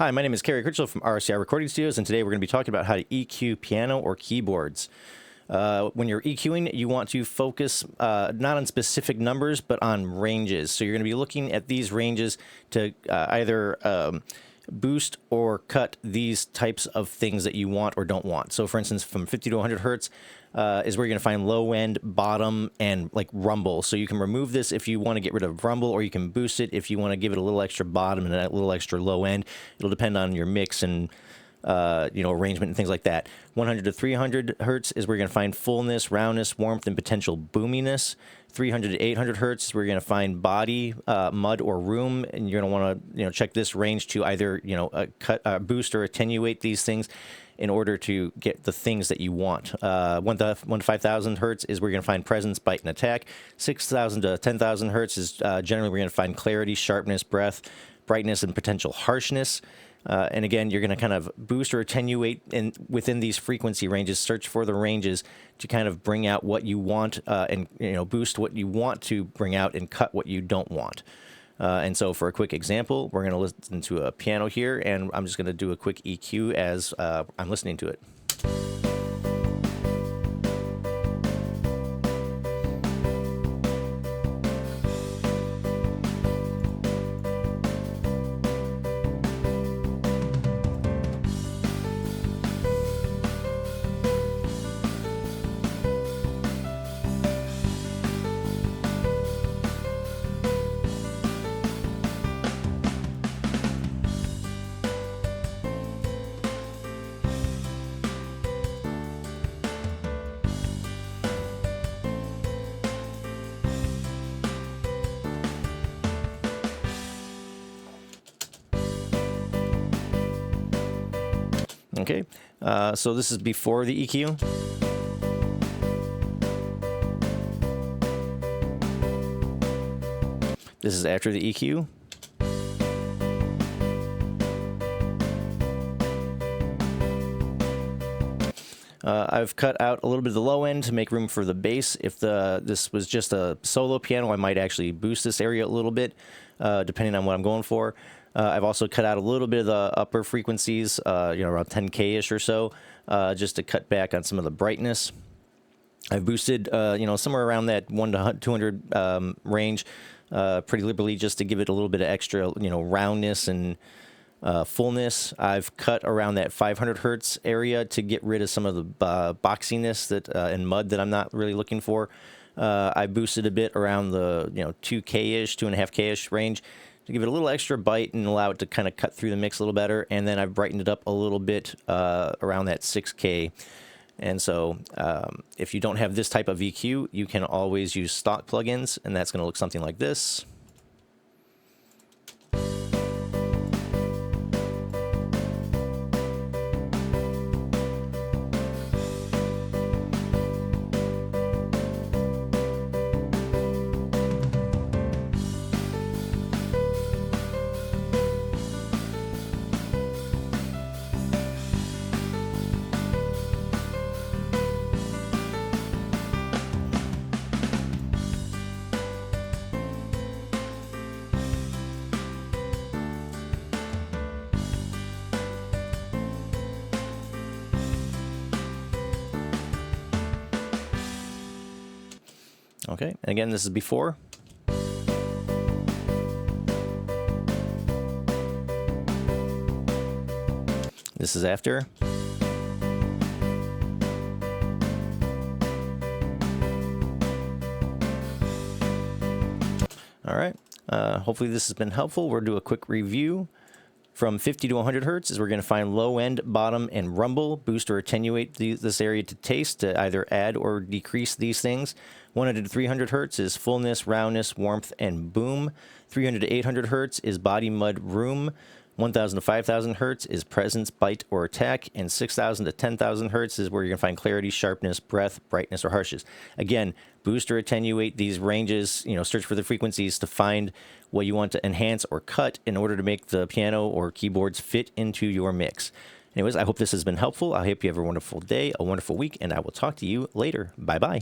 Hi, my name is Kerry Critchlow from RCI Recording Studios, and today we're going to be talking about how to EQ piano or keyboards. When you're EQing, you want to focus not on specific numbers, but on ranges. So you're going to be looking at these ranges to either boost or cut these types of things that you want or don't want. So for instance, from 50 to 100 hertz is where you're going to find low end, bottom, and like rumble. So you can remove this if you want to get rid of rumble, or you can boost it if you want to give it a little extra bottom and a little extra low end. It'll depend on your mix and arrangement and things like that. 100 to 300 hertz is where you're going to find fullness, roundness, warmth, and potential boominess. 300 to 800 hertz is where you're going to find body, mud, or room, and you're going to want to check this range to either boost or attenuate these things in order to get the things that you want. 1 to 5,000 hertz is where you're going to find presence, bite, and attack. 6,000 to 10,000 hertz is generally where you're going to find clarity, sharpness, breath, brightness, and potential harshness. And again, you're going to kind of boost or attenuate within these frequency ranges. Search for the ranges to kind of bring out what you want and boost what you want to bring out and cut what you don't want. And so for a quick example, we're going to listen to a piano here, and I'm just going to do a quick EQ as I'm listening to it. Okay, so this is before the EQ. This is after the EQ. I've cut out a little bit of the low end to make room for the bass. If this was just a solo piano, I might actually boost this area a little bit, depending on what I'm going for. I've also cut out a little bit of the upper frequencies, around 10K-ish or so, just to cut back on some of the brightness. I've boosted, somewhere around that 1 to 200 range pretty liberally, just to give it a little bit of extra, roundness and fullness. I've cut around that 500 hertz area to get rid of some of the boxiness and mud that I'm not really looking for. I boosted a bit around the 2K-ish, 2.5K-ish range to give it a little extra bite and allow it to kind of cut through the mix a little better. And then I've brightened it up a little bit around that 6K. And so if you don't have this type of EQ, you can always use stock plugins, and that's going to look something like this. Okay, and again, this is before. This is after. All right, hopefully this has been helpful. We'll do a quick review. From 50 to 100 hertz is we're going to find low end, bottom, and rumble. Boost or attenuate this area to taste to either add or decrease these things. 100 to 300 hertz is fullness, roundness, warmth, and boom. 300 to 800 hertz is body, mud, room. 1,000 to 5,000 hertz is presence, bite, or attack, and 6,000 to 10,000 hertz is where you're going to find clarity, sharpness, breath, brightness, or harshness. Again, boost or attenuate these ranges, search for the frequencies to find what you want to enhance or cut in order to make the piano or keyboards fit into your mix. Anyways, I hope this has been helpful. I hope you have a wonderful day, a wonderful week, and I will talk to you later. Bye-bye.